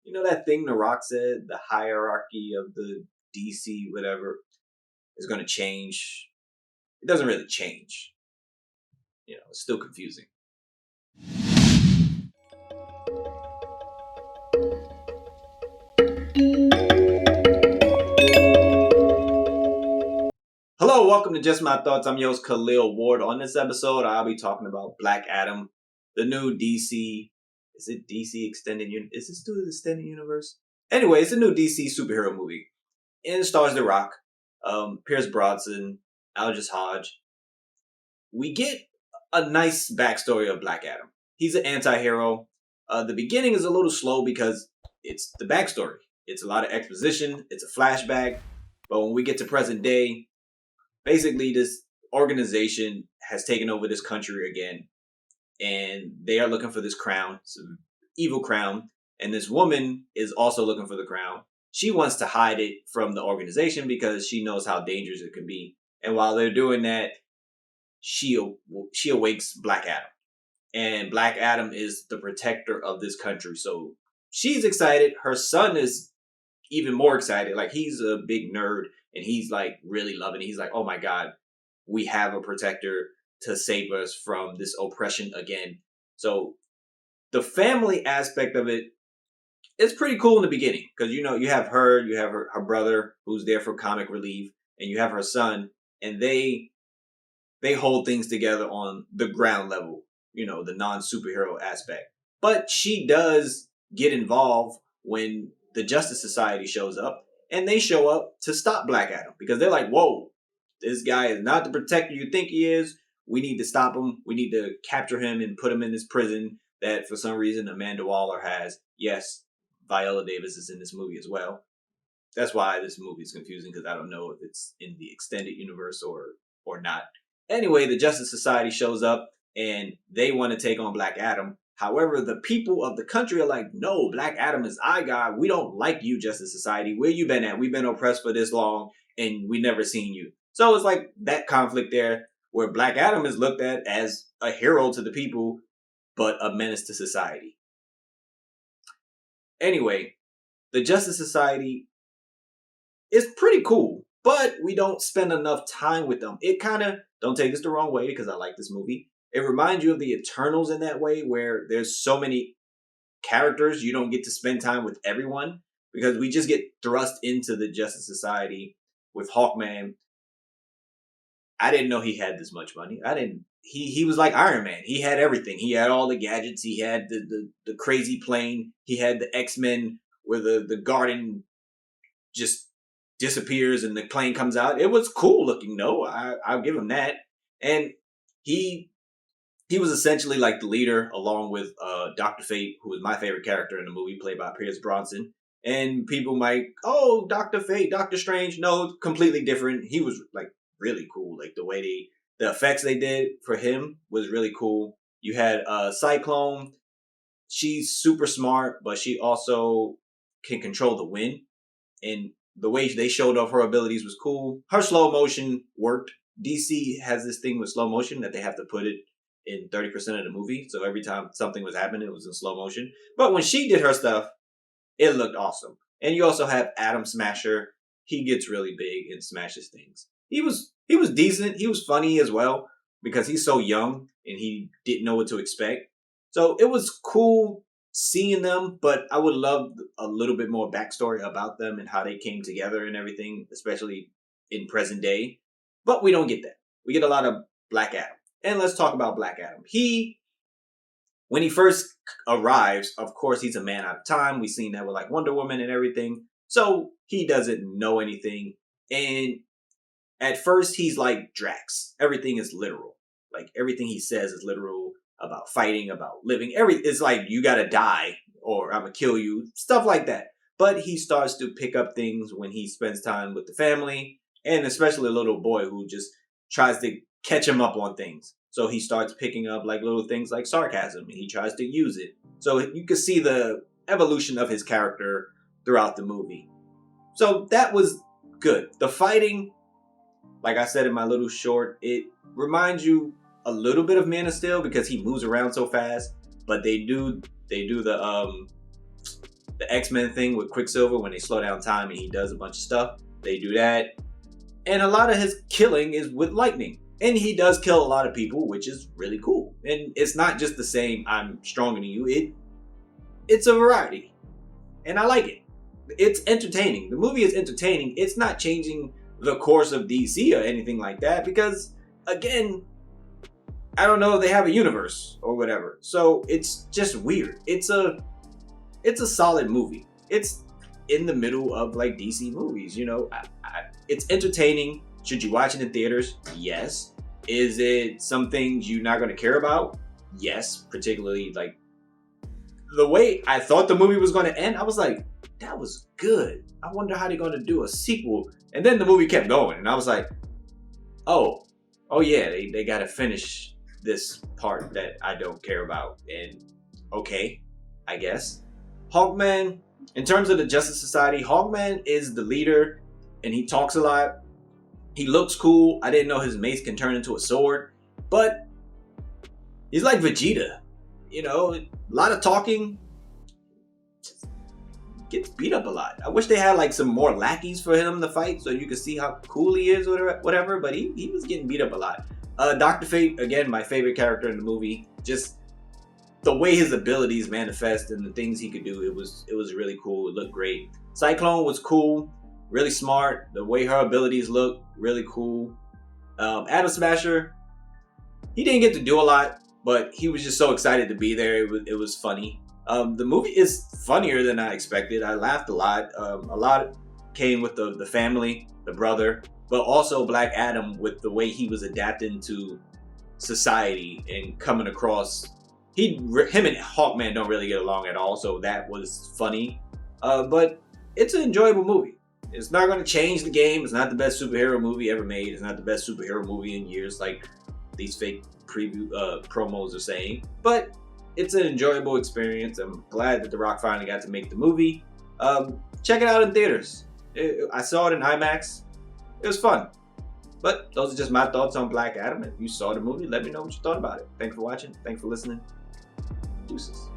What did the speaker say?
You know that thing The Rock said, the hierarchy of the DC whatever is going to change. It doesn't really change. It's still confusing. Hello, welcome to Just My Thoughts. I'm your host Khaleel Ward. On this episode, I'll be talking about Black Adam, the new DC. Is it DC Extended Universe? Is this still the Extended Universe? Anyway, it's a new DC superhero movie. And it stars The Rock, Pierce Brosnan, Aldous Hodge. We get a nice backstory of Black Adam. He's an anti-hero. The beginning is a little slow because it's the backstory. It's a lot of exposition. It's a flashback. But when we get to present day, basically this organization has taken over this country again. And they are looking for this crown. It's an evil crown. And this woman is also looking for the crown. She wants to hide it from the organization because she knows how dangerous it can be. And while they're doing that, she awakes Black Adam. And Black Adam is the protector of this country. So she's excited. Her son is even more excited. Like, he's a big nerd and he's like really loving it. He's like, oh my God, we have a protector to save us from this oppression again. So the family aspect of it is pretty cool in the beginning because, you have her brother who's there for comic relief, and you have her son, and they hold things together on the ground level, the non-superhero aspect. But she does get involved when the Justice Society shows up, and they show up to stop Black Adam because they're like, whoa, this guy is not the protector you think he is. We need to stop him. We need to capture him and put him in this prison that for some reason Amanda Waller has. Yes, Viola Davis is in this movie as well. That's why this movie is confusing, because I don't know if it's in the extended universe or not. Anyway, the Justice Society shows up and they want to take on Black Adam. However, the people of the country are like, no, Black Adam is our guy. We don't like you, Justice Society. Where you been at? We've been oppressed for this long and we never seen you. So it's like that conflict there where Black Adam is looked at as a hero to the people, but a menace to society. Anyway, the Justice Society is pretty cool, but we don't spend enough time with them. It kind of, don't take this the wrong way because I like this movie. It reminds you of the Eternals in that way, where there's so many characters, you don't get to spend time with everyone because we just get thrust into the Justice Society with Hawkman. I didn't know he had this much money. He was like Iron Man. He had everything. He had all the gadgets. He had the crazy plane. He had the X-Men where the garden just disappears and the plane comes out. It was cool looking, no, I'll give him that. And he was essentially like the leader, along with Dr. Fate, who was my favorite character in the movie, played by Pierce Brosnan. And people might, oh, Dr. Fate, Doctor Strange. No, completely different. He was like really cool. Like the way the effects they did for him was really cool. You had Cyclone. She's super smart, but she also can control the wind. And the way they showed off her abilities was cool. Her slow motion worked. DC has this thing with slow motion that they have to put it in 30% of the movie. So every time something was happening, it was in slow motion. But when she did her stuff, it looked awesome. And you also have Atom Smasher. He gets really big and smashes things. He was decent. He was funny as well because he's so young and he didn't know what to expect. So it was cool seeing them, but I would love a little bit more backstory about them and how they came together and everything, especially in present day. But we don't get that. We get a lot of Black Adam. And let's talk about Black Adam. When he first arrives, of course, he's a man out of time. We've seen that with like Wonder Woman and everything. So he doesn't know anything. And at first, he's like Drax. Everything is literal. Like everything he says is literal about fighting, about living. It's like, you got to die or I'm going to kill you. Stuff like that. But he starts to pick up things when he spends time with the family. And especially a little boy who just tries to catch him up on things. So he starts picking up like little things like sarcasm and he tries to use it. So you can see the evolution of his character throughout the movie. So that was good. The fighting, like I said in my little short, it reminds you a little bit of Man of Steel because he moves around so fast. But they do the the X-Men thing with Quicksilver when they slow down time and he does a bunch of stuff. They do that. And a lot of his killing is with lightning. And he does kill a lot of people, which is really cool. And it's not just the same, I'm stronger than you. It's a variety. And I like it. It's entertaining. The movie is entertaining. It's not changing the course of DC or anything like that because, again, I don't know if they have a universe or whatever. So it's just weird. It's a solid movie. It's in the middle of like DC movies, you know. It's entertaining. Should you watch it in theaters? Yes. Is it some things you're not going to care about? Yes. Particularly like the way I thought the movie was going to end. I was like, that was good. I wonder how they're going to do a sequel. And then the movie kept going. And I was like, oh yeah, they got to finish this part that I don't care about. And okay, I guess. Hawkman, in terms of the Justice Society, Hawkman is the leader and he talks a lot. He looks cool. I didn't know his mace can turn into a sword, but he's like Vegeta. You know, a lot of talking, gets beat up a lot. I wish they had like some more lackeys for him to fight so you could see how cool he is or whatever, but he was getting beat up a lot. Dr. Fate, again, my favorite character in the movie. Just the way his abilities manifest and the things he could do, it was really cool. It looked great. Cyclone was cool, really smart. The way her abilities look, really cool. Atom Smasher, he didn't get to do a lot, but he was just so excited to be there. It was funny. The movie is funnier than I expected. I laughed a lot. A lot came with the family, the brother, but also Black Adam with the way he was adapting to society and coming across. Him and Hawkman don't really get along at all, so that was funny. But it's an enjoyable movie. It's not going to change the game. It's not the best superhero movie ever made. It's not the best superhero movie in years, like these fake promos are saying. But it's an enjoyable experience. I'm glad that The Rock finally got to make the movie. Check it out in theaters. I saw it in IMAX. It was fun. But those are just my thoughts on Black Adam. If you saw the movie, let me know what you thought about it. Thanks for watching. Thanks for listening. Deuces.